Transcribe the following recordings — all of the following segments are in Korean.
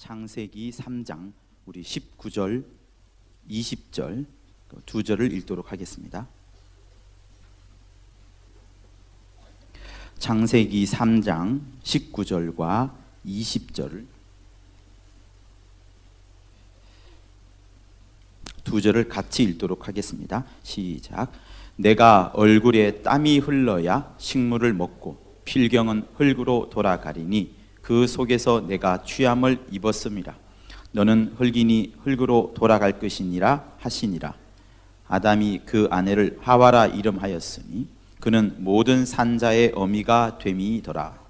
창세기 3장 우리 19절, 20절 두 절을 읽도록 하겠습니다. 창세기 3장 19절과 20절을 두 절을 같이 읽도록 하겠습니다. 시작. 내가 얼굴에 땀이 흘러야 식물을 먹고 필경은 흙으로 돌아가리니 그 속에서 내가 취함을 입었음이라. 너는 흙이니 흙으로 돌아갈 것이니라 하시니라. 아담이 그 아내를 하와라 이름하였으니 그는 모든 산자의 어미가 됨이더라.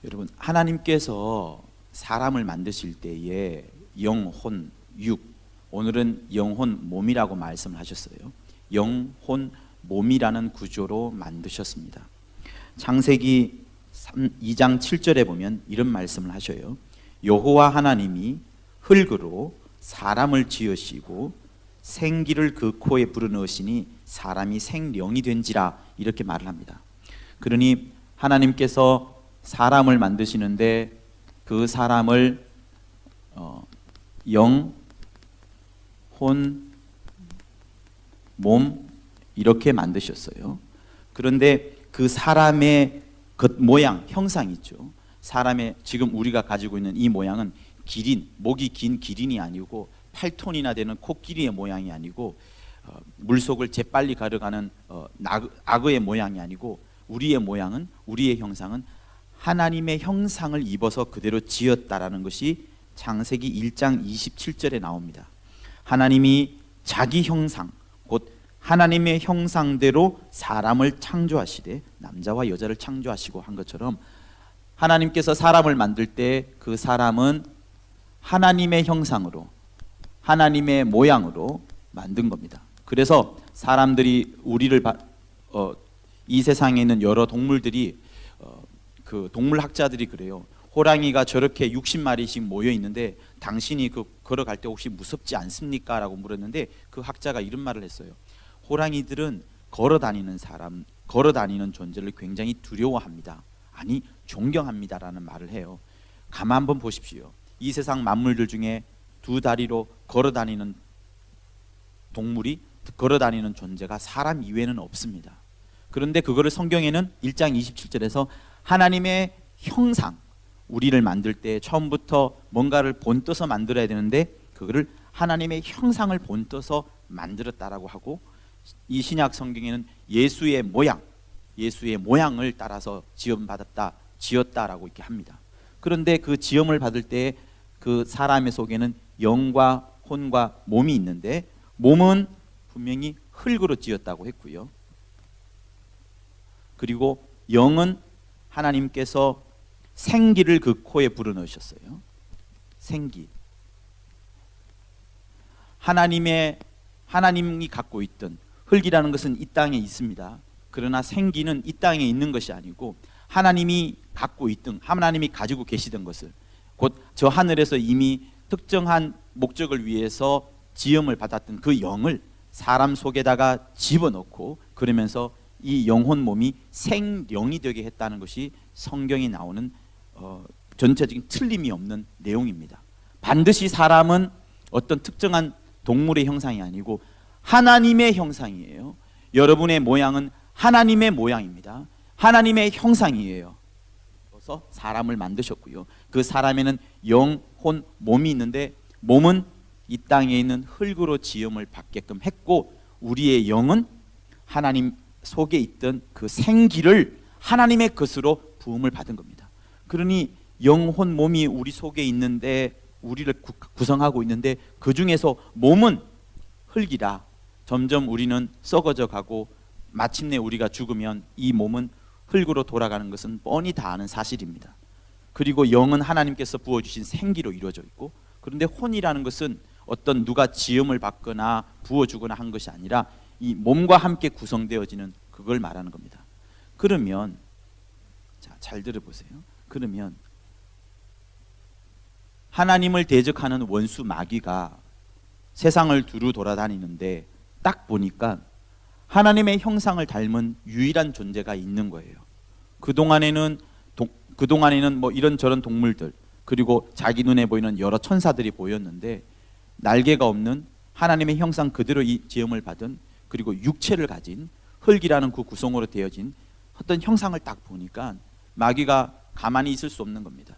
여러분, 하나님께서 사람을 만드실 때에 영혼, 육, 오늘은 영혼, 몸이라고 말씀을 하셨어요. 영혼, 몸이라는 구조로 만드셨습니다. 창세기 2장 7절에 보면 이런 말씀을 하셔요. 여호와 하나님이 흙으로 사람을 지으시고 생기를 그 코에 불어넣으시니 사람이 생령이 된지라, 이렇게 말을 합니다. 그러니 하나님께서 사람을 만드시는데 그 사람을 영, 혼, 몸 이렇게 만드셨어요. 그런데 그 사람의 겉모양, 형상이 있죠. 사람의 지금 우리가 가지고 있는 이 모양은 기린, 목이 긴 기린이 아니고 8톤이나 되는 코끼리의 모양이 아니고 물속을 재빨리 걸어가는 악어의 모양이 아니고 우리의 모양은, 우리의 형상은 하나님의 형상을 입어서 그대로 지었다라는 것이 창세기 1장 27절에 나옵니다. 하나님이 자기 형상, 곧 하나님의 형상대로 사람을 창조하시되 남자와 여자를 창조하시고 한 것처럼 하나님께서 사람을 만들 때 그 사람은 하나님의 형상으로, 하나님의 모양으로 만든 겁니다. 그래서 사람들이 이 세상에 있는 여러 동물들이 그 동물학자들이 그래요. 호랑이가 저렇게 60마리씩 모여 있는데 당신이 걸어갈 때 혹시 무섭지 않습니까? 라고 물었는데 그 학자가 이런 말을 했어요. 호랑이들은 걸어다니는 사람, 걸어다니는 존재를 굉장히 두려워합니다. 아니, 존경합니다라는 말을 해요. 가만 한번 보십시오. 이 세상 만물들 중에 두 다리로 걸어다니는 동물이, 걸어다니는 존재가 사람 이외에는 없습니다. 그런데 그거를 성경에는 1장 27절에서 하나님의 형상, 우리를 만들 때 처음부터 뭔가를 본떠서 만들어야 되는데 그거를 하나님의 형상을 본떠서 만들었다라고 하고, 이 신약 성경에는 예수의 모양, 예수의 모양을 따라서 지음받았다, 지었다라고 이렇게 합니다. 그런데 그 지음을 받을 때 그 사람의 속에는 영과 혼과 몸이 있는데 몸은 분명히 흙으로 지었다고 했고요. 그리고 영은 하나님께서 생기를 그 코에 불어넣으셨어요. 생기. 하나님이 갖고 있던 흙이라는 것은 이 땅에 있습니다. 그러나 생기는 이 땅에 있는 것이 아니고 하나님이 갖고 있던, 하나님이 가지고 계시던 것을, 곧 저 하늘에서 이미 특정한 목적을 위해서 지음을 받았던 그 영을 사람 속에다가 집어넣고, 그러면서 이 영혼 몸이 생령이 되게 했다는 것이 성경에 나오는 전체적인 틀림이 없는 내용입니다. 반드시 사람은 어떤 특정한 동물의 형상이 아니고 하나님의 형상이에요. 여러분의 모양은 하나님의 모양입니다. 하나님의 형상이에요. 그래서 사람을 만드셨고요. 그 사람에는 영, 혼, 몸이 있는데 몸은 이 땅에 있는 흙으로 지음을 받게끔 했고, 우리의 영은 하나님 속에 있던 그 생기를 하나님의 것으로 부음을 받은 겁니다. 그러니 영혼, 몸이 우리 속에 있는데, 우리를 구성하고 있는데 그 중에서 몸은 흙이라 점점 우리는 썩어져 가고 마침내 우리가 죽으면 이 몸은 흙으로 돌아가는 것은 뻔히 다 아는 사실입니다. 그리고 영은 하나님께서 부어주신 생기로 이루어져 있고, 그런데 혼이라는 것은 어떤 누가 지음을 받거나 부어주거나 한 것이 아니라 이 몸과 함께 구성되어지는 그걸 말하는 겁니다. 그러면 잘 들어보세요. 그러면 하나님을 대적하는 원수 마귀가 세상을 두루 돌아다니는데 딱 보니까 하나님의 형상을 닮은 유일한 존재가 있는 거예요. 그동안에는 뭐 이런저런 동물들, 그리고 자기 눈에 보이는 여러 천사들이 보였는데 날개가 없는 하나님의 형상 그대로 이 지음을 받은 그리고 육체를 가진 흙이라는 그 구성으로 되어진 어떤 형상을 딱 보니까 마귀가 가만히 있을 수 없는 겁니다.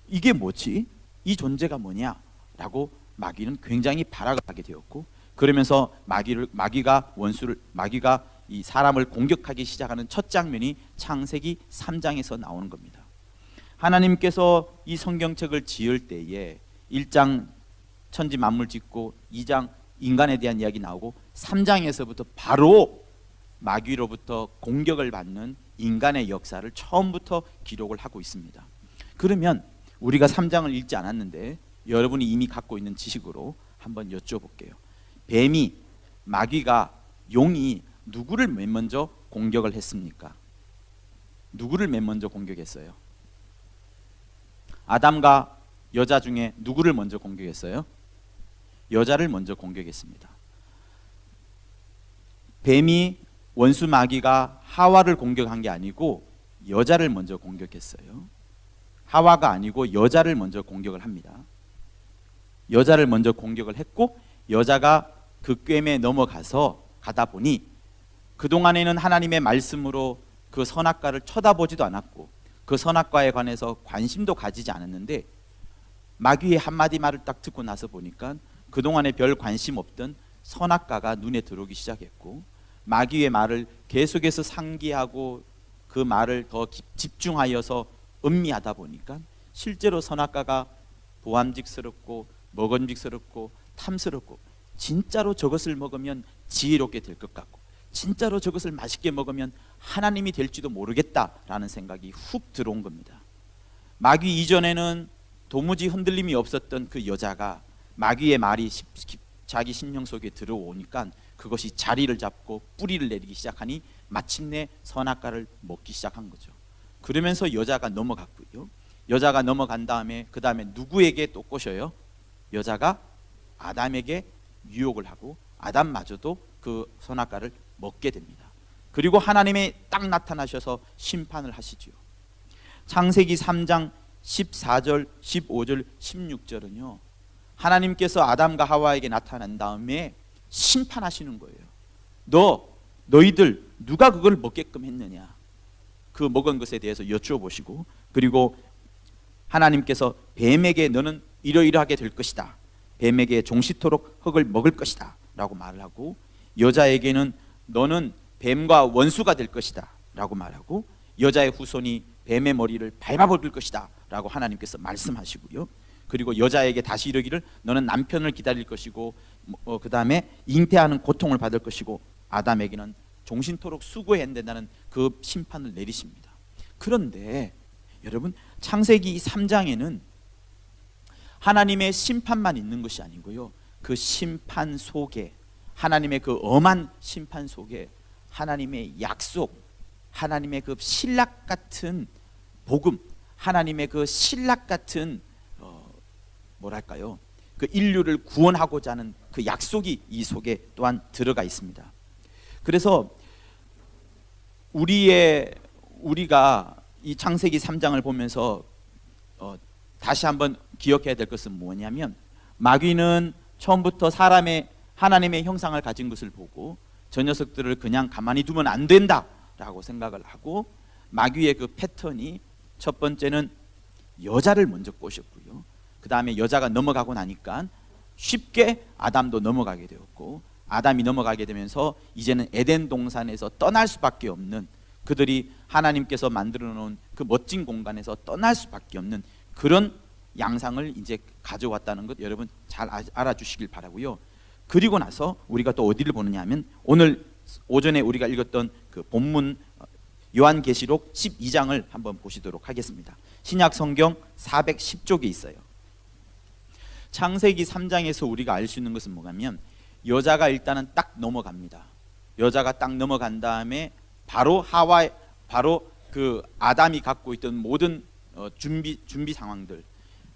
이게 뭐지? 이 존재가 뭐냐? 라고 마귀는 굉장히 발악하게 되었고, 그러면서 마귀가 이 사람을 공격하기 시작하는 첫 장면이 창세기 3장에서 나오는 겁니다. 하나님께서 이 성경책을 지을 때에 1장 천지 만물 짓고 2장 인간에 대한 이야기 나오고 3장에서부터 바로 마귀로부터 공격을 받는 인간의 역사를 처음부터 기록을 하고 있습니다. 그러면 우리가 3장을 읽지 않았는데 여러분이 이미 갖고 있는 지식으로 한번 여쭤볼게요. 뱀이, 마귀가, 용이 누구를 맨 먼저 공격을 했습니까? 누구를 맨 먼저 공격했어요? 아담과 여자 중에 누구를 먼저 공격했어요? 여자를 먼저 공격했습니다. 뱀이, 원수 마귀가 하와를 공격한 게 아니고 여자를 먼저 공격했어요. 하와가 아니고 여자를 먼저 공격을 합니다. 여자를 먼저 공격을 했고, 여자가 그 꿰매에 넘어가서 가다 보니 그동안에는 하나님의 말씀으로 그 선악과를 쳐다보지도 않았고 그 선악과에 관해서 관심도 가지지 않았는데, 마귀의 한마디 말을 딱 듣고 나서 보니까 그동안에 별 관심 없던 선악과가 눈에 들어오기 시작했고, 마귀의 말을 계속해서 상기하고 그 말을 더 집중하여서 음미하다 보니까 실제로 선악과가 보암직스럽고 먹음직스럽고 탐스럽고, 진짜로 저것을 먹으면 지혜롭게 될 것 같고, 진짜로 저것을 맛있게 먹으면 하나님이 될지도 모르겠다라는 생각이 훅 들어온 겁니다. 마귀 이전에는 도무지 흔들림이 없었던 그 여자가 마귀의 말이 자기 심령 속에 들어오니까 그것이 자리를 잡고 뿌리를 내리기 시작하니 마침내 선악과를 먹기 시작한 거죠. 그러면서 여자가 넘어갔고요. 여자가 넘어간 다음에 그 다음에 누구에게 또 꼬셔요? 여자가 아담에게 유혹을 하고 아담마저도 그 선악과를 먹게 됩니다. 그리고 하나님이 딱 나타나셔서 심판을 하시지요. 창세기 3장 14절, 15절, 16절은요, 하나님께서 아담과 하와에게 나타난 다음에 심판하시는 거예요. 너희들 누가 그걸 먹게끔 했느냐, 그 먹은 것에 대해서 여쭈어보시고, 그리고 하나님께서 뱀에게 너는 이러이러하게 될 것이다, 뱀에게 종시토록 흙을 먹을 것이다 라고 말을 하고, 여자에게는 너는 뱀과 원수가 될 것이다 라고 말하고, 여자의 후손이 뱀의 머리를 밟아버릴 것이다 라고 하나님께서 말씀하시고요. 그리고 여자에게 다시 이르기를 너는 남편을 기다릴 것이고 그 다음에 잉태하는 고통을 받을 것이고, 아담에게는 종신토록 수고해야 된다는 그 심판을 내리십니다. 그런데 여러분, 창세기 3장에는 하나님의 심판만 있는 것이 아니고요, 그 심판 속에, 하나님의 그 엄한 심판 속에 하나님의 약속, 하나님의 그 신락 같은 복음, 하나님의 그 신락 같은 뭐랄까요, 그 인류를 구원하고자 하는 그 약속이 이 속에 또한 들어가 있습니다. 그래서 우리가 이 창세기 3장을 보면서 다시 한번 기억해야 될 것은 뭐냐면, 마귀는 처음부터 하나님의 형상을 가진 것을 보고 저 녀석들을 그냥 가만히 두면 안 된다라고 생각을 하고, 마귀의 그 패턴이 첫 번째는 여자를 먼저 꼬셨고요. 그 다음에 여자가 넘어가고 나니까 쉽게 아담도 넘어가게 되었고, 아담이 넘어가게 되면서 이제는 에덴 동산에서 떠날 수밖에 없는, 그들이 하나님께서 만들어 놓은 그 멋진 공간에서 떠날 수밖에 없는 그런 양상을 이제 가져왔다는 것 여러분 잘 알아주시길 바라고요. 그리고 나서 우리가 또 어디를 보느냐 하면, 오늘 오전에 우리가 읽었던 그 본문 요한계시록 12장을 한번 보시도록 하겠습니다. 신약 성경 410쪽에 있어요. 창세기 3장에서 우리가 알 수 있는 것은 뭐냐면, 여자가 일단은 딱 넘어갑니다. 여자가 딱 넘어간 다음에 바로 그 아담이 갖고 있던 모든 준비 상황들,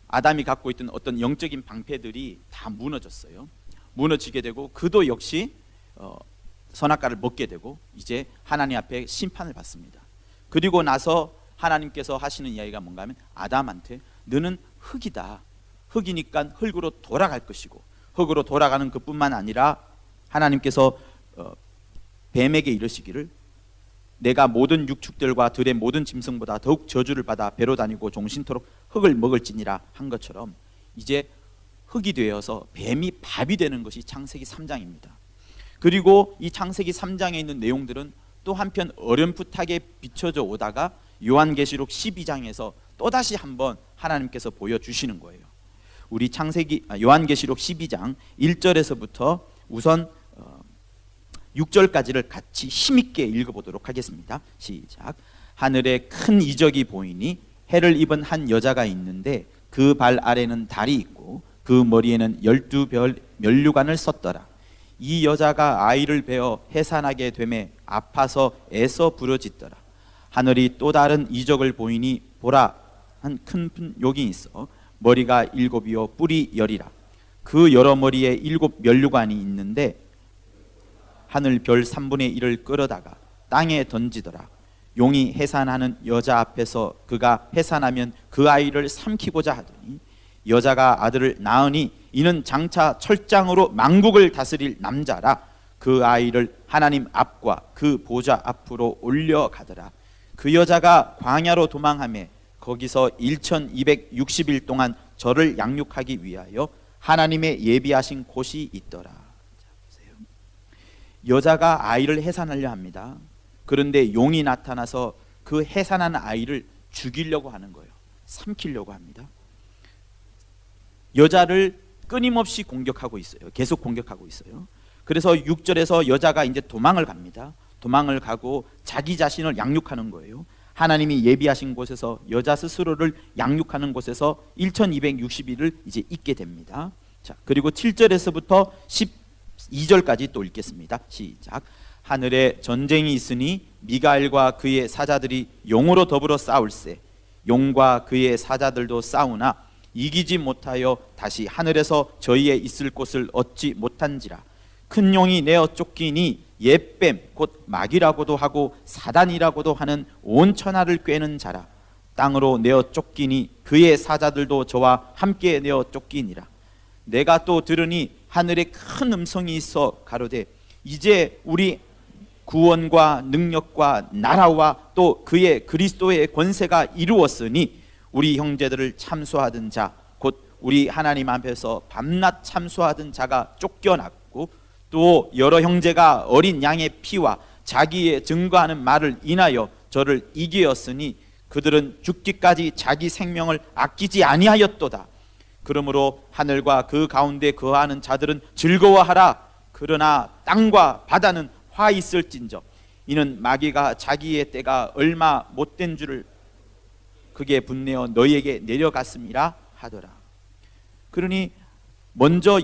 아담이 갖고 있던 어떤 영적인 방패들이 다 무너졌어요. 무너지게 되고 그도 역시 선악과를 먹게 되고 이제 하나님 앞에 심판을 받습니다. 그리고 나서 하나님께서 하시는 이야기가 뭔가 하면, 아담한테 너는 흙이다. 흙이니까 흙으로 돌아갈 것이고, 흙으로 돌아가는 것뿐만 아니라 하나님께서 뱀에게 이르시기를 내가 모든 육축들과 들의 모든 짐승보다 더욱 저주를 받아 배로 다니고 종신토록 흙을 먹을지니라 한 것처럼 이제 흙이 되어서 뱀이 밥이 되는 것이 창세기 3장입니다. 그리고 이 창세기 3장에 있는 내용들은 또 한편 어렴풋하게 비춰져 오다가 요한계시록 12장에서 또다시 한번 하나님께서 보여주시는 거예요. 우리 요한계시록 12장 1절에서부터 우선 6절까지를 같이 힘있게 읽어보도록 하겠습니다. 시작. 하늘에 큰 이적이 보이니 해를 입은 한 여자가 있는데 그 발 아래는 달이 있고 그 머리에는 12별 면류관을 썼더라. 이 여자가 아이를 베어 해산하게 되매 아파서 애써 부르짖더라. 하늘이 또 다른 이적을 보이니 보라, 한 큰 용이 있어 머리가 7이요 뿔이 10이라. 그 여러 머리에 7 면류관이 있는데 하늘 별 3분의 1을 끌어다가 땅에 던지더라. 용이 해산하는 여자 앞에서 그가 해산하면 그 아이를 삼키고자 하더니 여자가 아들을 낳으니 이는 장차 철장으로 만국을 다스릴 남자라. 그 아이를 하나님 앞과 그 보좌 앞으로 올려가더라. 그 여자가 광야로 도망하며 거기서 1260일 동안 저를 양육하기 위하여 하나님의 예비하신 곳이 있더라. 여자가 아이를 해산하려 합니다. 그런데 용이 나타나서 그 해산한 아이를 죽이려고 하는 거예요. 삼키려고 합니다. 여자를 끊임없이 공격하고 있어요. 계속 공격하고 있어요. 그래서 6절에서 여자가 이제 도망을 갑니다. 도망을 가고 자기 자신을 양육하는 거예요. 하나님이 예비하신 곳에서 여자 스스로를 양육하는 곳에서 1260일을 이제 있게 됩니다. 자, 그리고 7절에서부터 12절까지 또 읽겠습니다. 시작. 하늘에 전쟁이 있으니 미가엘과 그의 사자들이 용으로 더불어 싸울세. 용과 그의 사자들도 싸우나 이기지 못하여 다시 하늘에서 저희의 있을 곳을 얻지 못한지라. 큰 용이 내어 쫓기니 옛뱀 곧 마귀라고도 하고 사단이라고도 하는 온 천하를 꿰는 자라. 땅으로 내어 쫓기니 그의 사자들도 저와 함께 내어 쫓기니라. 내가 또 들으니 하늘에 큰 음성이 있어 가로되 이제 우리 구원과 능력과 나라와 또 그의 그리스도의 권세가 이루었으니 우리 형제들을 참소하던 자 곧 우리 하나님 앞에서 밤낮 참소하던 자가 쫓겨났고 또 여러 형제가 어린 양의 피와 자기의 증거하는 말을 인하여 저를 이기었으니 그들은 죽기까지 자기 생명을 아끼지 아니하였도다. 그러므로 하늘과 그 가운데 거하는 자들은 즐거워하라. 그러나 땅과 바다는 화 있을진저 이는 마귀가 자기의 때가 얼마 못된 줄을 그게 분내어 너희에게 내려갔음이라 하더라. 그러니 먼저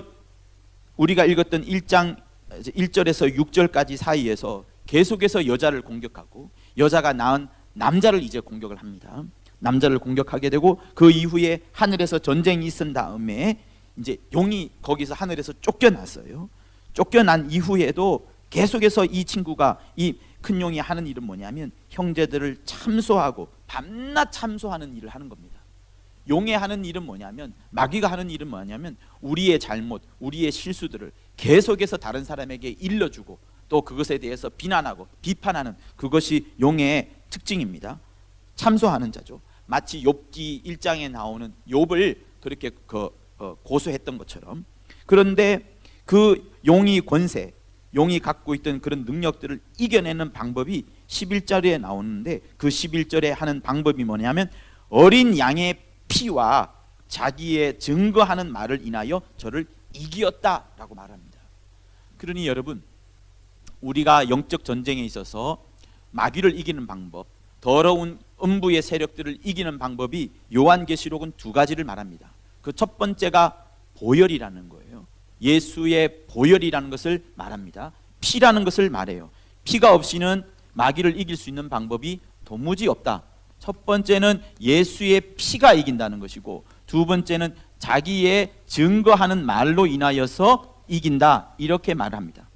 우리가 읽었던 1장 1절에서 6절까지 사이에서 계속해서 여자를 공격하고 여자가 낳은 남자를 이제 공격을 합니다. 남자를 공격하게 되고 그 이후에 하늘에서 전쟁이 있은 다음에 이제 용이 거기서 하늘에서 쫓겨났어요. 쫓겨난 이후에도 계속해서 이 친구가 이 큰 용이 하는 일은 뭐냐면 형제들을 참소하고 밤낮 참소하는 일을 하는 겁니다. 용의 하는 일은 뭐냐면 마귀가 하는 일은 뭐냐면 우리의 잘못, 우리의 실수들을 계속해서 다른 사람에게 일러주고 또 그것에 대해서 비난하고 비판하는 그것이 용의 특징입니다. 참소하는 자죠. 마치 욥기 1장에 나오는 욥을 그렇게 고소했던 것처럼. 그런데 그 용의 권세, 용이 갖고 있던 그런 능력들을 이겨내는 방법이 11절에 나오는데 그 11절에 하는 방법이 뭐냐면 어린 양의 피와 자기의 증거하는 말을 인하여 저를 이기었다라고 말합니다. 그러니 여러분, 우리가 영적 전쟁에 있어서 마귀를 이기는 방법, 더러운 음부의 세력들을 이기는 방법이 요한계시록은 2가지를 말합니다. 그 첫 번째가 보혈이라는 거예요. 예수의 보혈이라는 것을 말합니다. 피라는 것을 말해요. 피가 없이는 마귀를 이길 수 있는 방법이 도무지 없다. 첫 번째는 예수의 피가 이긴다는 것이고 두 번째는 자기의 증거하는 말로 인하여서 이긴다. 이렇게 말합니다.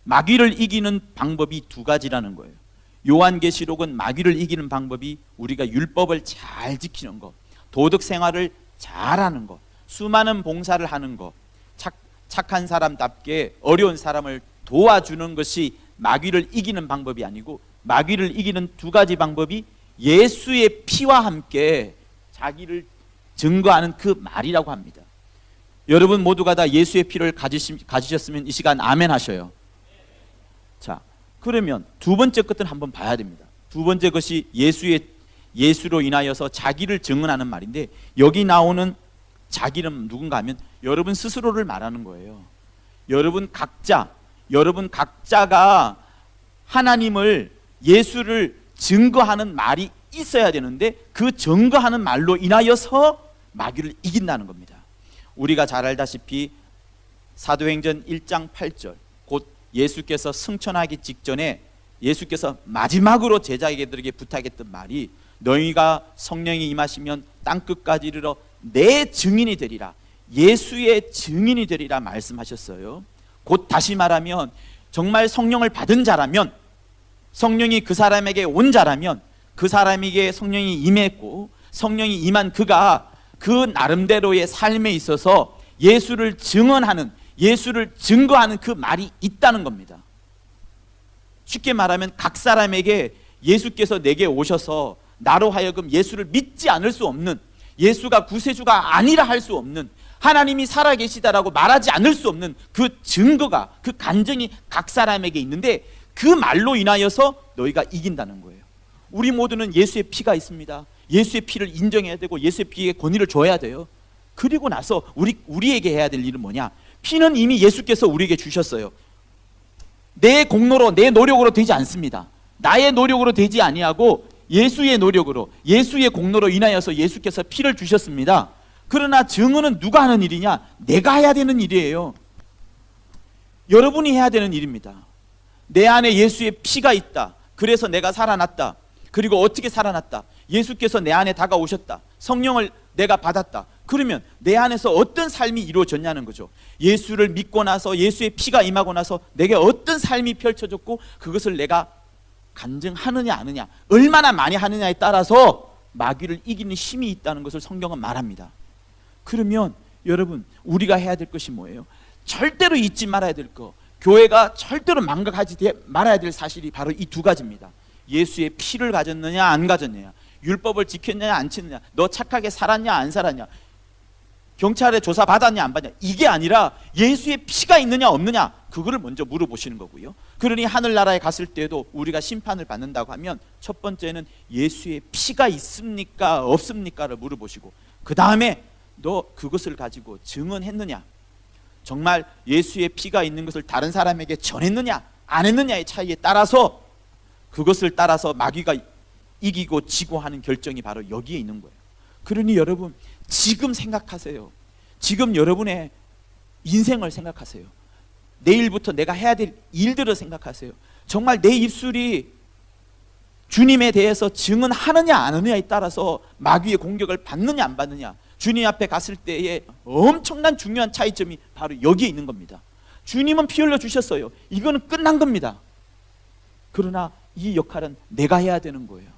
마귀를 이기는 방법이 2가지라는 거예요. 요한계시록은 마귀를 이기는 방법이 우리가 율법을 잘 지키는 것, 도덕 생활을 잘하는 것, 수많은 봉사를 하는 것, 착한 사람답게 어려운 사람을 도와주는 것이 마귀를 이기는 방법이 아니고, 마귀를 이기는 두 가지 방법이 예수의 피와 함께 자기를 증거하는 그 말이라고 합니다. 여러분 모두가 다 예수의 피를 가지셨으면 이 시간 아멘 하셔요. 자, 그러면 두 번째 것은 한번 봐야 됩니다. 두 번째 것이 예수로 인하여서 자기를 증언하는 말인데, 여기 나오는 자기는 누군가 하면 여러분 스스로를 말하는 거예요. 여러분 각자가 하나님을, 예수를 증거하는 말이 있어야 되는데, 그 증거하는 말로 인하여서 마귀를 이긴다는 겁니다. 우리가 잘 알다시피 사도행전 1장 8절, 곧 예수께서 승천하기 직전에 예수께서 마지막으로 제자들에게 부탁했던 말이, 너희가 성령이 임하시면 땅끝까지 이르러 내 증인이 되리라, 예수의 증인이 되리라 말씀하셨어요. 곧 다시 말하면 정말 성령을 받은 자라면, 성령이 그 사람에게 온 자라면, 그 사람에게 성령이 임했고 성령이 임한 그가 그 나름대로의 삶에 있어서 예수를 증언하는, 예수를 증거하는 그 말이 있다는 겁니다. 쉽게 말하면 각 사람에게 예수께서 내게 오셔서 나로 하여금 예수를 믿지 않을 수 없는, 예수가 구세주가 아니라 할 수 없는, 하나님이 살아계시다라고 말하지 않을 수 없는 그 증거가, 그 간증이 각 사람에게 있는데, 그 말로 인하여서 너희가 이긴다는 거예요. 우리 모두는 예수의 피가 있습니다. 예수의 피를 인정해야 되고 예수의 피에 권위를 줘야 돼요. 그리고 나서 우리에게 해야 될 일은 뭐냐? 피는 이미 예수께서 우리에게 주셨어요. 내 공로로, 내 노력으로 되지 않습니다. 나의 노력으로 되지 아니하고 예수의 노력으로, 예수의 공로로 인하여서 예수께서 피를 주셨습니다. 그러나 증언은 누가 하는 일이냐? 내가 해야 되는 일이에요. 여러분이 해야 되는 일입니다. 내 안에 예수의 피가 있다. 그래서 내가 살아났다. 그리고 어떻게 살아났다? 예수께서 내 안에 다가오셨다. 성령을 내가 받았다. 그러면 내 안에서 어떤 삶이 이루어졌냐는 거죠. 예수를 믿고 나서, 예수의 피가 임하고 나서 내게 어떤 삶이 펼쳐졌고, 그것을 내가 간증하느냐 안 하느냐, 얼마나 많이 하느냐에 따라서 마귀를 이기는 힘이 있다는 것을 성경은 말합니다. 그러면 여러분, 우리가 해야 될 것이 뭐예요? 절대로 잊지 말아야 될 것, 교회가 절대로 망각하지 말아야 될 사실이 바로 이 두 가지입니다. 예수의 피를 가졌느냐 안 가졌느냐, 율법을 지켰느냐 안 지켰느냐, 너 착하게 살았냐 안 살았냐, 경찰에 조사 받았냐 안 받냐, 이게 아니라 예수의 피가 있느냐 없느냐, 그거를 먼저 물어보시는 거고요. 그러니 하늘나라에 갔을 때도 우리가 심판을 받는다고 하면 첫 번째는 예수의 피가 있습니까 없습니까를 물어보시고, 그 다음에 너 그것을 가지고 증언했느냐, 정말 예수의 피가 있는 것을 다른 사람에게 전했느냐 안 했느냐의 차이에 따라서, 그것을 따라서 마귀가 이기고 지고 하는 결정이 바로 여기에 있는 거예요. 그러니 여러분, 지금 생각하세요. 지금 여러분의 인생을 생각하세요. 내일부터 내가 해야 될 일들을 생각하세요. 정말 내 입술이 주님에 대해서 증언하느냐 안 하느냐에 따라서 마귀의 공격을 받느냐 안 받느냐, 주님 앞에 갔을 때의 엄청난 중요한 차이점이 바로 여기에 있는 겁니다. 주님은 피 흘려 주셨어요. 이거는 끝난 겁니다. 그러나 이 역할은 내가 해야 되는 거예요.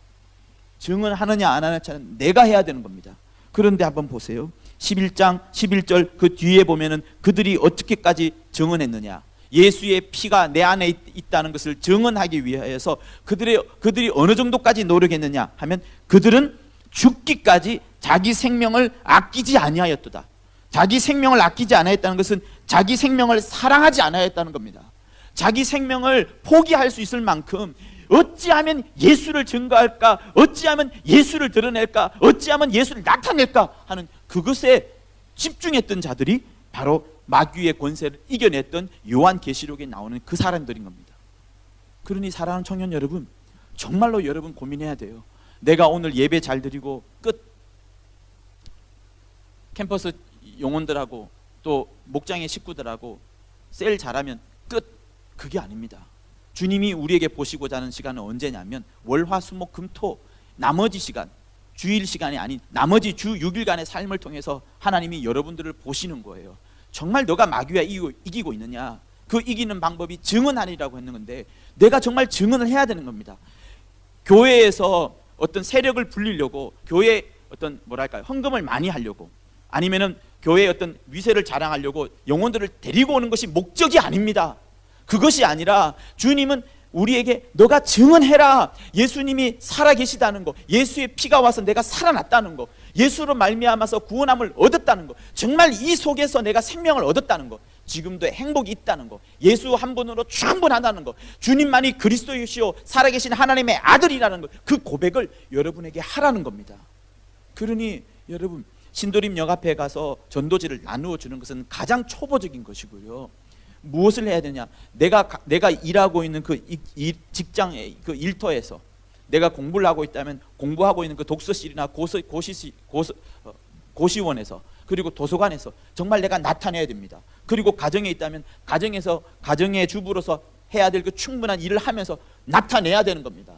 증언하느냐 안 하느냐는 내가 해야 되는 겁니다. 그런데 한번 보세요. 11장 11절 그 뒤에 보면은 그들이 어떻게까지 증언했느냐, 예수의 피가 내 안에 있다는 것을 증언하기 위해서 그들이 어느 정도까지 노력했느냐 하면, 그들은 죽기까지 자기 생명을 아끼지 아니하였도다. 자기 생명을 아끼지 않았다는 것은 자기 생명을 사랑하지 않았다는 겁니다. 자기 생명을 포기할 수 있을 만큼 어찌하면 예수를 증거할까, 어찌하면 예수를 드러낼까, 어찌하면 예수를 나타낼까 하는 그것에 집중했던 자들이 바로 마귀의 권세를 이겨냈던 요한계시록에 나오는 그 사람들인 겁니다. 그러니 사랑하는 청년 여러분, 정말로 여러분 고민해야 돼요. 내가 오늘 예배 잘 드리고 끝, 캠퍼스 용원들하고 또 목장의 식구들하고 셀 잘하면 끝, 그게 아닙니다. 주님이 우리에게 보시고자 하는 시간은 언제냐면 월화수목금토, 나머지 시간, 주일 시간이 아닌 나머지 주 6일간의 삶을 통해서 하나님이 여러분들을 보시는 거예요. 정말 너가 마귀와 이기고 있느냐, 그 이기는 방법이 증언하리라고 했는 건데, 내가 정말 증언을 해야 되는 겁니다. 교회에서 어떤 세력을 불리려고, 교회 어떤 뭐랄까요, 헌금을 많이 하려고, 아니면은 교회의 어떤 위세를 자랑하려고 영혼들을 데리고 오는 것이 목적이 아닙니다. 그것이 아니라 주님은 우리에게 너가 증언해라. 예수님이 살아계시다는 거, 예수의 피가 와서 내가 살아났다는 거, 예수로 말미암아서 구원함을 얻었다는 거, 정말 이 속에서 내가 생명을 얻었다는 거, 지금도 행복이 있다는 거, 예수 한 분으로 충분하다는 거, 주님만이 그리스도이시오 살아계신 하나님의 아들이라는 거, 그 고백을 여러분에게 하라는 겁니다. 그러니 여러분, 신도림 역 앞에 가서 전도지를 나누어 주는 것은 가장 초보적인 것이고요. 무엇을 해야 되냐? 내가 일하고 있는 그 직장의 그 일터에서 내가 공부를 하고 있다면 공부하고 있는 그 독서실이나 고시원에서, 그리고 도서관에서 정말 내가 나타내야 됩니다. 그리고 가정에 있다면 가정에서, 가정의 주부로서 해야 될 그 충분한 일을 하면서 나타내야 되는 겁니다.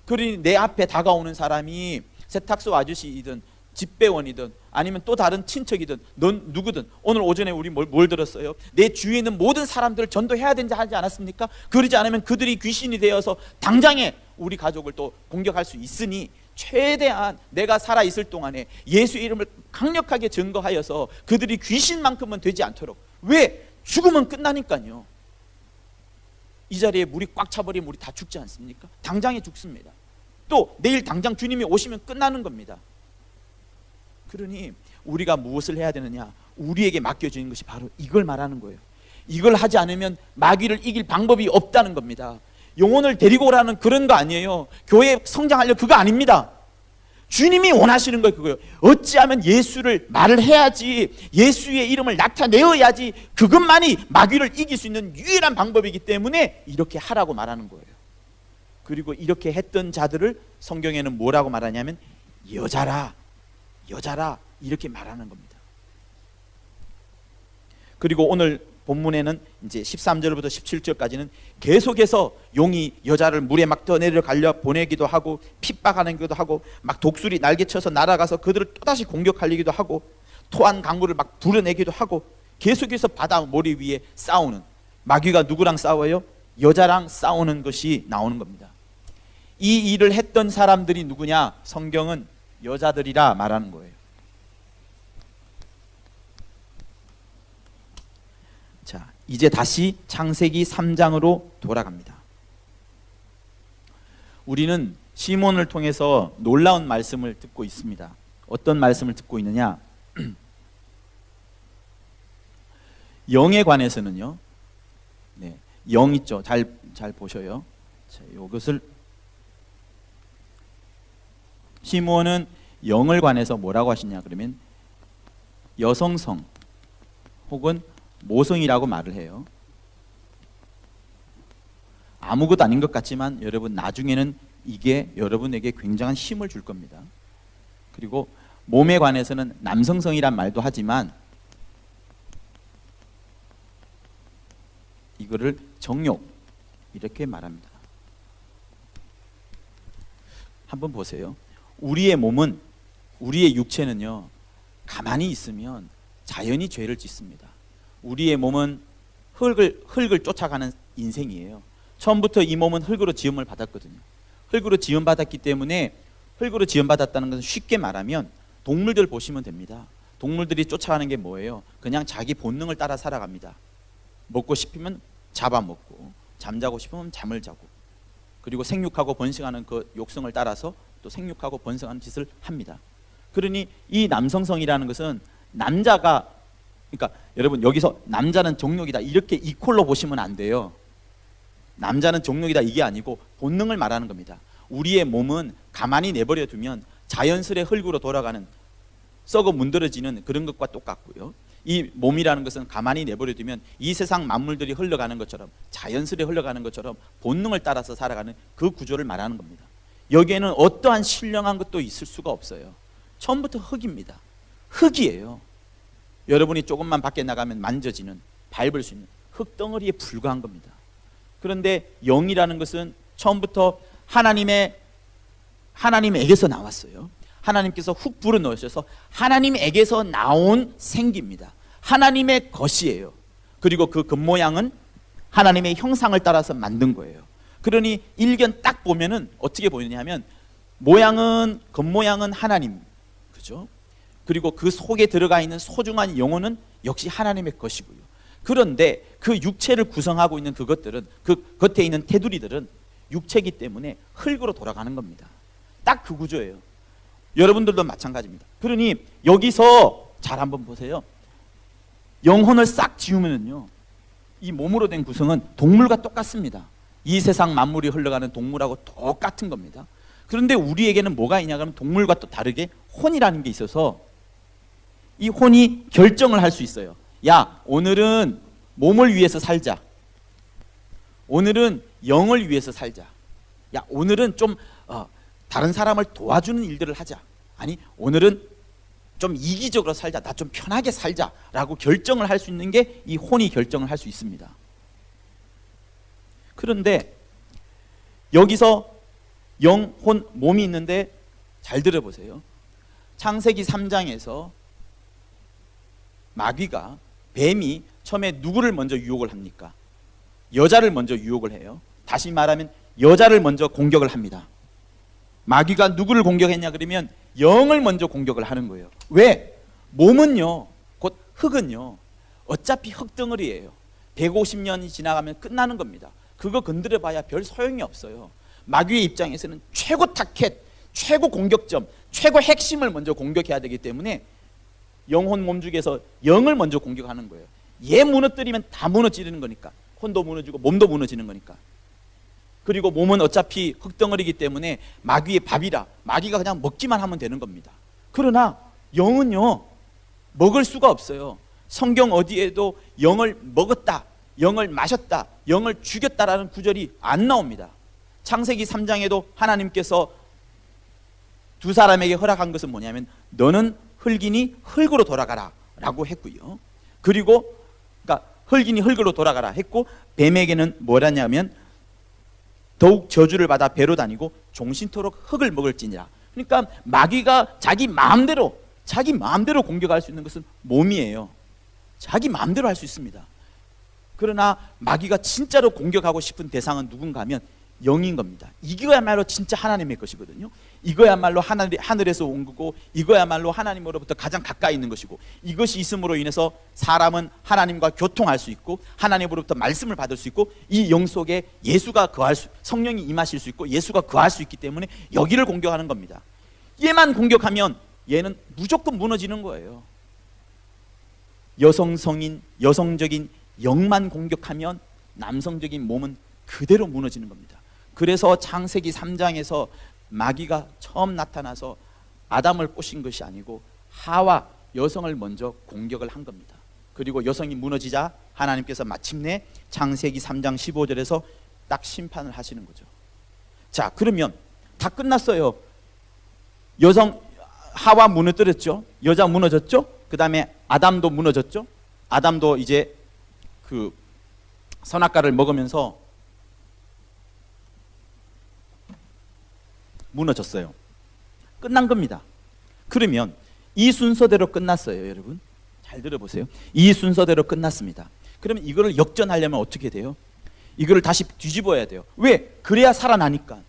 그러니 내 앞에 다가오는 사람이 세탁소 아저씨이든 집배원이든 아니면 또 다른 친척이든 넌 누구든, 오늘 오전에 우리 뭘 들었어요? 내 주위에 있는 모든 사람들을 전도해야 된다 하지 않았습니까? 그러지 않으면 그들이 귀신이 되어서 당장에 우리 가족을 또 공격할 수 있으니 최대한 내가 살아있을 동안에 예수의 이름을 강력하게 증거하여서 그들이 귀신만큼은 되지 않도록. 왜? 죽으면 끝나니까요. 이 자리에 물이 꽉 차버리면 우리 다 죽지 않습니까? 당장에 죽습니다. 또 내일 당장 주님이 오시면 끝나는 겁니다. 그러니 우리가 무엇을 해야 되느냐? 우리에게 맡겨지는 것이 바로 이걸 말하는 거예요. 이걸 하지 않으면 마귀를 이길 방법이 없다는 겁니다. 영혼을 데리고 오라는 그런 거 아니에요. 교회 성장하려 그거 아닙니다. 주님이 원하시는 거 그거예요. 어찌하면 예수를 말을 해야지, 예수의 이름을 나타내어야지, 그것만이 마귀를 이길 수 있는 유일한 방법이기 때문에 이렇게 하라고 말하는 거예요. 그리고 이렇게 했던 자들을 성경에는 뭐라고 말하냐면 여자라 이렇게 말하는 겁니다. 그리고 오늘 본문에는 이제 13절부터 17절까지는 계속해서 용이 여자를 물에 막 떠내려가려 보내기도 하고 핍박하기도 하고 막 독수리 날개쳐서 날아가서 그들을 또다시 공격하려기도 하고 토한 강물을 막 불어내기도 하고 계속해서 바다 모래 위에 싸우는, 마귀가 누구랑 싸워요? 여자랑 싸우는 것이 나오는 겁니다. 이 일을 했던 사람들이 누구냐? 성경은 여자들이라 말하는 거예요. 자, 이제 다시 창세기 3장으로 돌아갑니다. 우리는 시몬을 통해서 놀라운 말씀을 듣고 있습니다. 어떤 말씀을 듣고 있느냐? 영에 관해서는요, 네, 영 있죠. 잘 보셔요. 자, 이것을 시몬은 영을 관해서 뭐라고 하시냐 그러면 여성성 혹은 모성이라고 말을 해요. 아무것도 아닌 것 같지만 여러분 나중에는 이게 여러분에게 굉장한 힘을 줄 겁니다. 그리고 몸에 관해서는 남성성이란 말도 하지만 이거를 정욕 이렇게 말합니다. 한번 보세요. 우리의 몸은, 우리의 육체는요, 가만히 있으면 자연히 죄를 짓습니다. 우리의 몸은 흙을 쫓아가는 인생이에요. 처음부터 이 몸은 흙으로 지음을 받았거든요. 흙으로 지음받았기 때문에, 흙으로 지음받았다는 것은 쉽게 말하면 동물들 보시면 됩니다. 동물들이 쫓아가는 게 뭐예요? 그냥 자기 본능을 따라 살아갑니다. 먹고 싶으면 잡아먹고, 잠자고 싶으면 잠을 자고, 그리고 생육하고 번식하는 그 욕성을 따라서 또 생육하고 번성하는 짓을 합니다. 그러니 이 남성성이라는 것은 남자가, 그러니까 여러분 여기서 남자는 정욕이다 이렇게 이퀄로 보시면 안 돼요. 남자는 정욕이다 이게 아니고 본능을 말하는 겁니다. 우리의 몸은 가만히 내버려 두면 자연스레 흙으로 돌아가는, 썩어 문드러지는 그런 것과 똑같고요. 이 몸이라는 것은 가만히 내버려 두면 이 세상 만물들이 흘러가는 것처럼, 자연스레 흘러가는 것처럼 본능을 따라서 살아가는 그 구조를 말하는 겁니다. 여기에는 어떠한 신령한 것도 있을 수가 없어요. 처음부터 흙입니다. 흙이에요. 여러분이 조금만 밖에 나가면 만져지는, 밟을 수 있는 흙덩어리에 불과한 겁니다. 그런데 영이라는 것은 처음부터 하나님에게서 나왔어요. 하나님께서 훅 불어넣으셔서 하나님에게서 나온 생기입니다. 하나님의 것이에요. 그리고 그 겉모양은 하나님의 형상을 따라서 만든 거예요. 그러니 일견 딱 보면은 어떻게 보이냐면 겉모양은 하나님, 그죠? 그리고 그 속에 들어가 있는 소중한 영혼은 역시 하나님의 것이고요. 그런데 그 육체를 구성하고 있는 그것들은, 그 겉에 있는 테두리들은 육체이기 때문에 흙으로 돌아가는 겁니다. 딱 그 구조예요. 여러분들도 마찬가지입니다. 그러니 여기서 잘 한번 보세요. 영혼을 싹 지우면요, 이 몸으로 된 구성은 동물과 똑같습니다. 이 세상 만물이 흘러가는 동물하고 똑같은 겁니다. 그런데 우리에게는 뭐가 있냐 그러면 동물과 또 다르게 혼이라는 게 있어서 이 혼이 결정을 할 수 있어요. 야, 오늘은 몸을 위해서 살자. 오늘은 영을 위해서 살자. 야, 오늘은 좀 다른 사람을 도와주는 일들을 하자. 아니, 오늘은 좀 이기적으로 살자. 나 좀 편하게 살자. 라고 결정을 할 수 있는 게 이 혼이 결정을 할 수 있습니다. 그런데 여기서 영, 혼, 몸이 있는데 잘 들어보세요. 창세기 3장에서 마귀가, 뱀이 처음에 누구를 먼저 유혹을 합니까? 여자를 먼저 유혹을 해요. 다시 말하면 여자를 먼저 공격을 합니다. 마귀가 누구를 공격했냐 그러면 영을 먼저 공격을 하는 거예요. 왜? 몸은요, 곧 흙은요, 어차피 흙덩어리예요. 150년이 지나가면 끝나는 겁니다. 그거 건드려 봐야 별 소용이 없어요. 마귀의 입장에서는 최고 타켓, 최고 공격점, 최고 핵심을 먼저 공격해야 되기 때문에 영혼 몸 중에서 영을 먼저 공격하는 거예요. 얘 무너뜨리면 다 무너지는 거니까. 혼도 무너지고 몸도 무너지는 거니까. 그리고 몸은 어차피 흙덩어리이기 때문에 마귀의 밥이라 마귀가 그냥 먹기만 하면 되는 겁니다. 그러나 영은요, 먹을 수가 없어요. 성경 어디에도 영을 먹었다, 영을 마셨다, 영을 죽였다라는 구절이 안 나옵니다. 창세기 3장에도 하나님께서 두 사람에게 허락한 것은 뭐냐면 너는 흙이니 흙으로 돌아가라 라고 했고요. 그리고 그러니까 흙이니 흙으로 돌아가라 했고, 뱀에게는 뭐라냐면 더욱 저주를 받아 배로 다니고 종신토록 흙을 먹을지니라. 그러니까 마귀가 자기 마음대로 공격할 수 있는 것은 몸이에요. 자기 마음대로 할 수 있습니다. 그러나 마귀가 진짜로 공격하고 싶은 대상은 누군가 하면 영인 겁니다. 이거야말로 진짜 하나님의 것이거든요. 이거야말로 하늘에서 온 거고, 이거야말로 하나님으로부터 가장 가까이 있는 것이고, 이것이 있음으로 인해서 사람은 하나님과 교통할 수 있고 하나님으로부터 말씀을 받을 수 있고, 이 영 속에 예수가 성령이 임하실 수 있고 예수가 거할 수 있기 때문에 여기를 공격하는 겁니다. 얘만 공격하면 얘는 무조건 무너지는 거예요. 여성적인 영만 공격하면 남성적인 몸은 그대로 무너지는 겁니다. 그래서 창세기 3장에서 마귀가 처음 나타나서 아담을 꼬신 것이 아니고 하와, 여성을 먼저 공격을 한 겁니다. 그리고 여성이 무너지자 하나님께서 마침내 창세기 3장 15절에서 딱 심판을 하시는 거죠. 자, 그러면 다 끝났어요. 하와 무너뜨렸죠. 여자 무너졌죠. 그 다음에 아담도 무너졌죠. 아담도 이제 그 선악과를 먹으면서 무너졌어요. 끝난 겁니다. 그러면 이 순서대로 끝났어요. 여러분 잘 들어보세요. 이 순서대로 끝났습니다. 그러면 이거를 역전하려면 어떻게 돼요? 이거를 다시 뒤집어야 돼요. 왜? 그래야 살아나니까.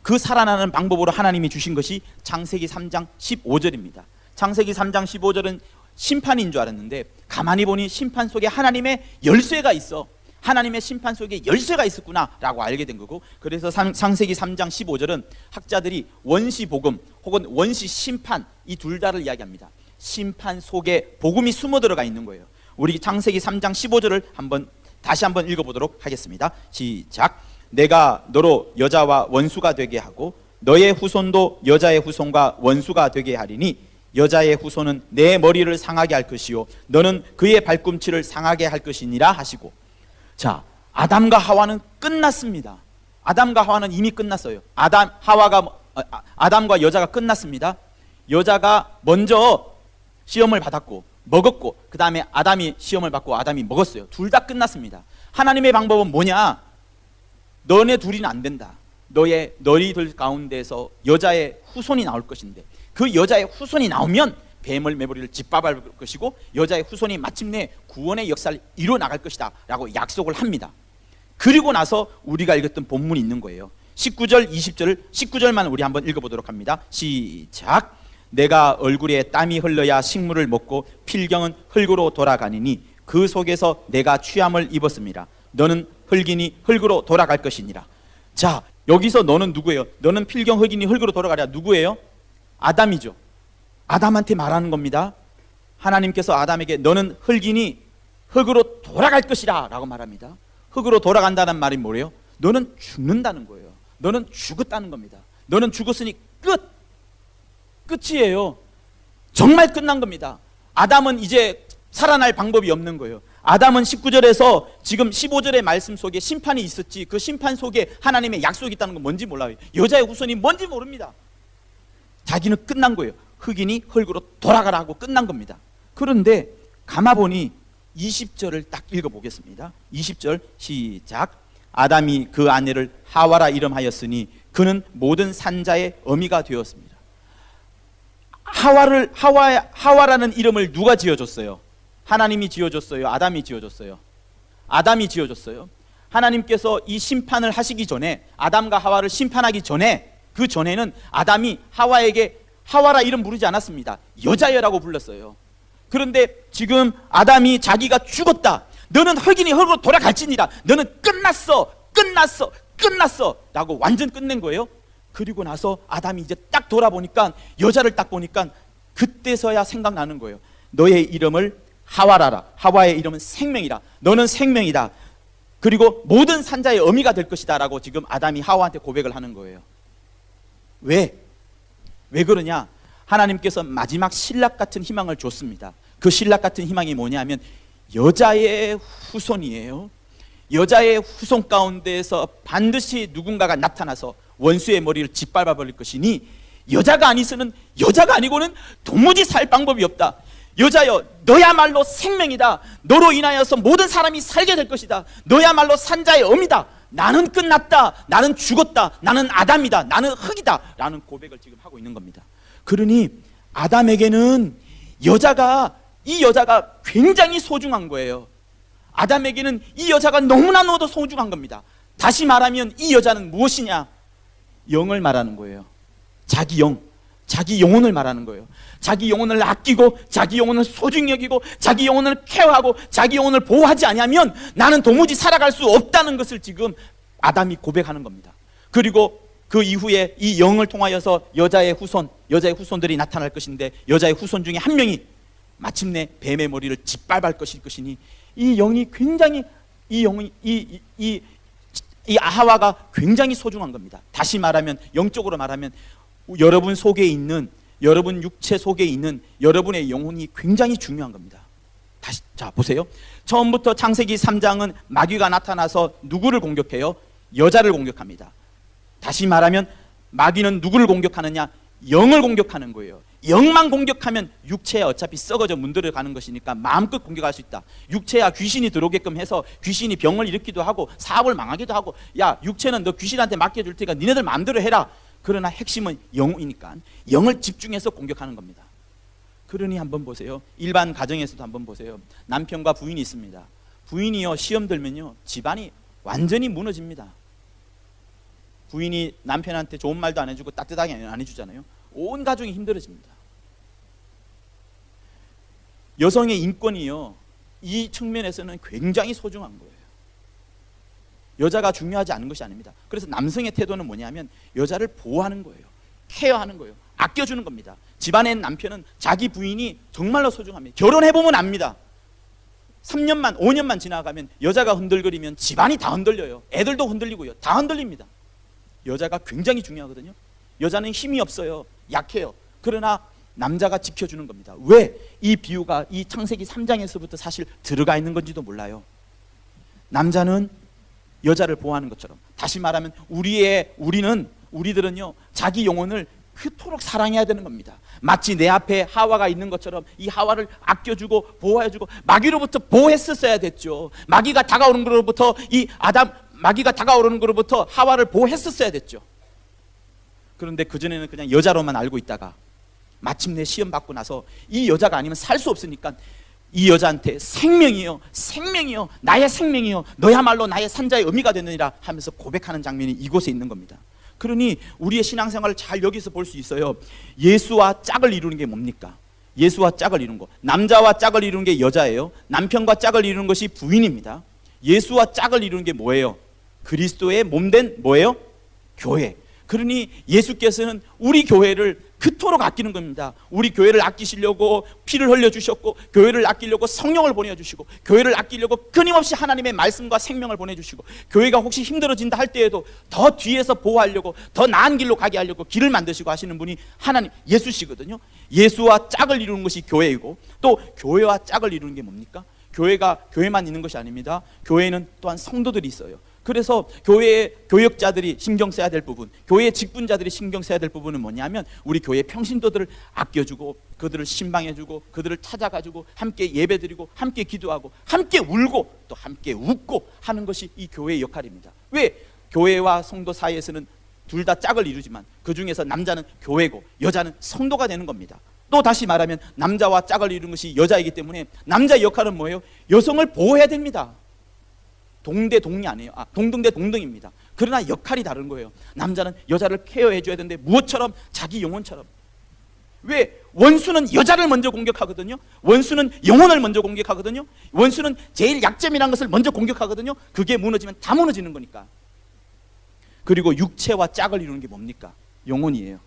그 살아나는 방법으로 하나님이 주신 것이 창세기 3장 15절입니다. 창세기 3장 15절은 심판인 줄 알았는데 가만히 보니 심판 속에 하나님의 열쇠가 있어. 하나님의 심판 속에 열쇠가 있었구나 라고 알게 된 거고, 그래서 창세기 3장 15절은 학자들이 원시복음 혹은 원시심판 이 둘 다를 이야기합니다. 심판 속에 복음이 숨어 들어가 있는 거예요. 우리 창세기 3장 15절을 다시 한번 읽어보도록 하겠습니다. 시작. 내가 너로 여자와 원수가 되게 하고 너의 후손도 여자의 후손과 원수가 되게 하리니 여자의 후손은 내 머리를 상하게 할 것이요 너는 그의 발꿈치를 상하게 할 것이니라 하시고. 자, 아담과 하와는 끝났습니다. 아담과 하와는 이미 끝났어요. 아담과 여자가 끝났습니다. 여자가 먼저 시험을 받았고 먹었고, 그 다음에 아담이 시험을 받고 아담이 먹었어요. 둘 다 끝났습니다. 하나님의 방법은 뭐냐? 너네 둘이는 안 된다. 너희들 가운데서 여자의 후손이 나올 것인데, 그 여자의 후손이 나오면 뱀을 매부리를 짓밟을 것이고 여자의 후손이 마침내 구원의 역사를 이뤄 나갈 것이다 라고 약속을 합니다. 그리고 나서 우리가 읽었던 본문이 있는 거예요. 19절 20절을 19절만 우리 한번 읽어보도록 합니다. 시작. 내가 얼굴에 땀이 흘러야 식물을 먹고 필경은 흙으로 돌아가니니 그 속에서 내가 취함을 입었습니다. 너는 흙이니 흙으로 돌아갈 것이니라. 자, 여기서 너는 누구예요? 너는 필경 흙이니 흙으로 돌아가랴. 누구예요? 아담이죠. 아담한테 말하는 겁니다. 하나님께서 아담에게 너는 흙이니 흙으로 돌아갈 것이라 라고 말합니다. 흙으로 돌아간다는 말이 뭐래요? 너는 죽는다는 거예요. 너는 죽었다는 겁니다. 너는 죽었으니 끝이에요. 정말 끝난 겁니다. 아담은 이제 살아날 방법이 없는 거예요. 아담은 19절에서 지금 15절의 말씀 속에 심판이 있었지, 그 심판 속에 하나님의 약속이 있다는 건 뭔지 몰라요. 여자의 후손이 뭔지 모릅니다. 자기는 끝난 거예요. 흙이니 흙으로 돌아가라 하고 끝난 겁니다. 그런데 가마보니 20절을 딱 읽어보겠습니다. 20절 시작. 아담이 그 아내를 하와라 이름하였으니 그는 모든 산자의 어미가 되었습니다. 하와라는 이름을 누가 지어줬어요? 하나님이 지어줬어요? 아담이 지어줬어요? 아담이 지어줬어요. 하나님께서 이 심판을 하시기 전에, 아담과 하와를 심판하기 전에, 그 전에는 아담이 하와에게 하와라 이름 부르지 않았습니다. 여자여라고 불렀어요. 그런데 지금 아담이 자기가 죽었다, 너는 흙이니 흙으로 돌아갈지니라, 너는 끝났어 라고 완전 끝낸 거예요. 그리고 나서 아담이 이제 딱 돌아보니까, 여자를 딱 보니까 그때서야 생각나는 거예요. 너의 이름을 하와라라. 하와의 이름은 생명이라. 너는 생명이다. 그리고 모든 산자의 어미가 될 것이다 라고 지금 아담이 하와한테 고백을 하는 거예요. 왜 그러냐? 하나님께서 마지막 신락 같은 희망을 줬습니다. 그 신락 같은 희망이 뭐냐면 여자의 후손이에요. 여자의 후손 가운데에서 반드시 누군가가 나타나서 원수의 머리를 짓밟아 버릴 것이니, 여자가 아니고는 도무지 살 방법이 없다. 여자여, 너야말로 생명이다. 너로 인하여서 모든 사람이 살게 될 것이다. 너야말로 산자의 어미다. 나는 끝났다. 나는 죽었다. 나는 아담이다. 나는 흙이다 라는 고백을 지금 하고 있는 겁니다. 그러니 아담에게는 이 여자가 굉장히 소중한 거예요. 아담에게는 이 여자가 너무나도 소중한 겁니다. 다시 말하면 이 여자는 무엇이냐? 영을 말하는 거예요. 자기 영혼을 말하는 거예요. 자기 영혼을 아끼고, 자기 영혼을 소중히 여기고, 자기 영혼을 케어하고, 자기 영혼을 보호하지 않으면 나는 도무지 살아갈 수 없다는 것을 지금 아담이 고백하는 겁니다. 그리고 그 이후에 이 영을 통하여서 여자의 후손들이 나타날 것인데, 여자의 후손 중에 한 명이 마침내 뱀의 머리를 짓밟을 것이니, 이 영이 굉장히, 이 하와가 굉장히 소중한 겁니다. 다시 말하면, 영적으로 말하면 여러분 속에 있는, 여러분 육체 속에 있는 여러분의 영혼이 굉장히 중요한 겁니다. 다시 자 보세요. 처음부터 창세기 3장은 마귀가 나타나서 누구를 공격해요? 여자를 공격합니다. 다시 말하면 마귀는 누구를 공격하느냐? 영을 공격하는 거예요. 영만 공격하면 육체야 어차피 썩어져 문드러 가는 것이니까 마음껏 공격할 수 있다. 육체야 귀신이 들어오게끔 해서 귀신이 병을 일으키기도 하고 사업을 망하기도 하고, 야 육체는 너 귀신한테 맡겨줄 테니까 니네들 마음대로 해라. 그러나 핵심은 영이니까 영을 집중해서 공격하는 겁니다. 그러니 한번 보세요. 일반 가정에서도 한번 보세요. 남편과 부인이 있습니다. 부인이요 시험 들면요 집안이 완전히 무너집니다. 부인이 남편한테 좋은 말도 안 해주고 따뜻하게 안 해주잖아요. 온 가정이 힘들어집니다. 여성의 인권이요 이 측면에서는 굉장히 소중한 거예요. 여자가 중요하지 않은 것이 아닙니다. 그래서 남성의 태도는 뭐냐면 여자를 보호하는 거예요. 케어하는 거예요. 아껴주는 겁니다. 집안의 남편은 자기 부인이 정말로 소중합니다. 결혼해보면 압니다. 3년만 5년만 지나가면 여자가 흔들거리면 집안이 다 흔들려요. 애들도 흔들리고요. 다 흔들립니다. 여자가 굉장히 중요하거든요. 여자는 힘이 없어요. 약해요. 그러나 남자가 지켜주는 겁니다. 왜? 이 비유가 이 창세기 3장에서부터 사실 들어가 있는 건지도 몰라요. 남자는 여자를 보호하는 것처럼, 다시 말하면 우리들은요 자기 영혼을 그토록 사랑해야 되는 겁니다. 마치 내 앞에 하와가 있는 것처럼 이 하와를 아껴주고 보호해주고, 마귀로부터 보호했었어야 됐죠. 마귀가 다가오는 것으로부터 하와를 보호했었어야 됐죠. 그런데 그전에는 그냥 여자로만 알고 있다가 마침내 시험 받고 나서 이 여자가 아니면 살 수 없으니까 이 여자한테 생명이요 나의 생명이요 너야말로 나의 산자의 의미가 되느니라 하면서 고백하는 장면이 이곳에 있는 겁니다. 그러니 우리의 신앙생활을 잘 여기서 볼 수 있어요. 예수와 짝을 이루는 게 뭡니까? 예수와 짝을 이루는 거. 남자와 짝을 이루는 게 여자예요. 남편과 짝을 이루는 것이 부인입니다. 예수와 짝을 이루는 게 뭐예요? 그리스도의 몸된 뭐예요? 교회. 그러니 예수께서는 우리 교회를 그토록 아끼는 겁니다. 우리 교회를 아끼시려고 피를 흘려주셨고, 교회를 아끼려고 성령을 보내주시고, 교회를 아끼려고 끊임없이 하나님의 말씀과 생명을 보내주시고, 교회가 혹시 힘들어진다 할 때에도 더 뒤에서 보호하려고, 더 나은 길로 가게 하려고 길을 만드시고 하시는 분이 하나님 예수시거든요. 예수와 짝을 이루는 것이 교회이고, 또 교회와 짝을 이루는 게 뭡니까? 교회가 교회만 있는 것이 아닙니다. 교회는 또한 성도들이 있어요. 그래서 교회의 교역자들이 신경 써야 될 부분, 교회의 직분자들이 신경 써야 될 부분은 뭐냐면, 우리 교회의 평신도들을 아껴주고, 그들을 신방해주고, 그들을 찾아가지고 함께 예배드리고, 함께 기도하고, 함께 울고, 또 함께 웃고 하는 것이 이 교회의 역할입니다. 왜? 교회와 성도 사이에서는 둘 다 짝을 이루지만 그 중에서 남자는 교회고 여자는 성도가 되는 겁니다. 또 다시 말하면 남자와 짝을 이루는 것이 여자이기 때문에 남자의 역할은 뭐예요? 여성을 보호해야 됩니다. 동대 동이 아니에요. 동등대 동등입니다. 그러나 역할이 다른 거예요. 남자는 여자를 케어해 줘야 되는데 무엇처럼? 자기 영혼처럼. 왜? 원수는 여자를 먼저 공격하거든요. 원수는 영혼을 먼저 공격하거든요. 원수는 제일 약점이라는 것을 먼저 공격하거든요. 그게 무너지면 다 무너지는 거니까. 그리고 육체와 짝을 이루는 게 뭡니까? 영혼이에요.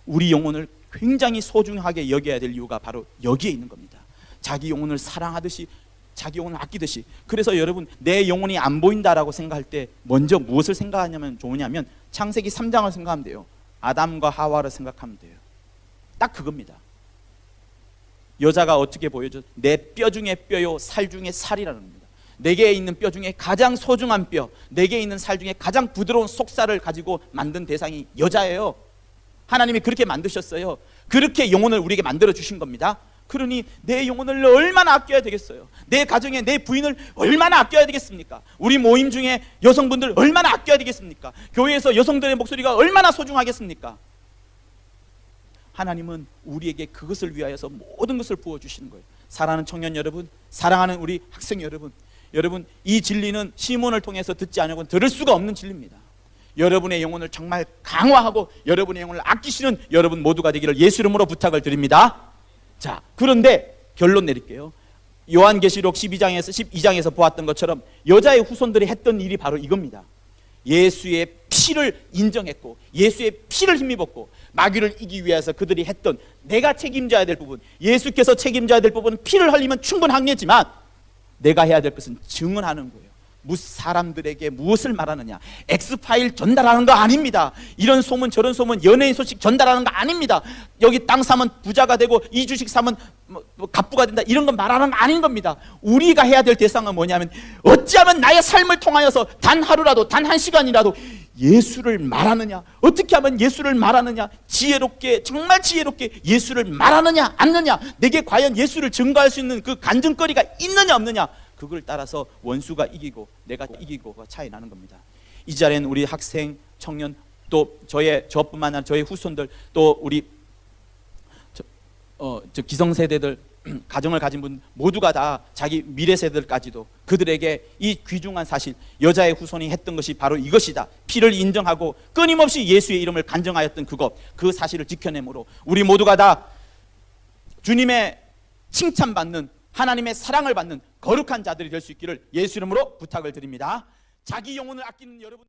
우리 영혼을 굉장히 소중하게 여겨야 될 이유가 바로 여기에 있는 겁니다. 자기 영혼을 사랑하듯이, 자기 영혼을 아끼듯이. 그래서 여러분, 내 영혼이 안 보인다라고 생각할 때 먼저 무엇을 생각하냐면 좋으냐면 창세기 3장을 생각하면 돼요. 아담과 하와를 생각하면 돼요. 딱 그겁니다. 여자가 어떻게 보여줘? 내 뼈 중에 뼈요, 살 중에 살이라는 겁니다. 내게 있는 뼈 중에 가장 소중한 뼈, 내게 있는 살 중에 가장 부드러운 속살을 가지고 만든 대상이 여자예요. 하나님이 그렇게 만드셨어요. 그렇게 영혼을 우리에게 만들어 주신 겁니다. 그러니 내 영혼을 얼마나 아껴야 되겠어요? 내 가정에 내 부인을 얼마나 아껴야 되겠습니까? 우리 모임 중에 여성분들 얼마나 아껴야 되겠습니까? 교회에서 여성들의 목소리가 얼마나 소중하겠습니까? 하나님은 우리에게 그것을 위하여서 모든 것을 부어주시는 거예요. 사랑하는 청년 여러분, 사랑하는 우리 학생 여러분, 여러분, 이 진리는 시몬을 통해서 듣지 않으면 들을 수가 없는 진리입니다. 여러분의 영혼을 정말 강화하고 여러분의 영혼을 아끼시는 여러분 모두가 되기를 예수 이름으로 부탁을 드립니다. 자, 그런데 결론 내릴게요. 요한계시록 12장에서 보았던 것처럼 여자의 후손들이 했던 일이 바로 이겁니다. 예수의 피를 인정했고, 예수의 피를 힘입었고, 마귀를 이기기 위해서 그들이 했던, 내가 책임져야 될 부분, 예수께서 책임져야 될 부분은 피를 흘리면 충분하겠지만 내가 해야 될 것은 증언하는 거예요. 사람들에게 무엇을 말하느냐? 엑스파일 전달하는 거 아닙니다. 이런 소문 저런 소문, 연예인 소식 전달하는 거 아닙니다. 여기 땅 사면 부자가 되고 이 주식 사면 갑부가 된다, 이런 건 말하는 거 아닌 겁니다. 우리가 해야 될 대상은 뭐냐면, 어찌하면 나의 삶을 통하여서 단 하루라도, 단 한 시간이라도 예수를 말하느냐, 어떻게 하면 예수를 말하느냐, 지혜롭게, 정말 지혜롭게 예수를 말하느냐 않느냐, 내게 과연 예수를 증거할 수 있는 그 간증거리가 있느냐 없느냐, 그걸 따라서 원수가 이기고 내가 이기고가 차이 나는 겁니다. 이 자리에는 우리 학생, 청년, 또 저뿐만 아니라 저의 후손들, 또 우리 기성세대들, 가정을 가진 분 모두가 다 자기 미래 세대들까지도 그들에게 이 귀중한 사실, 여자의 후손이 했던 것이 바로 이것이다, 피를 인정하고 끊임없이 예수의 이름을 간증하였던 그것, 그 사실을 지켜내므로 우리 모두가 다 주님의 칭찬받는, 하나님의 사랑을 받는 거룩한 자들이 될 수 있기를 예수 이름으로 부탁을 드립니다. 자기 영혼을 아끼는 여러분.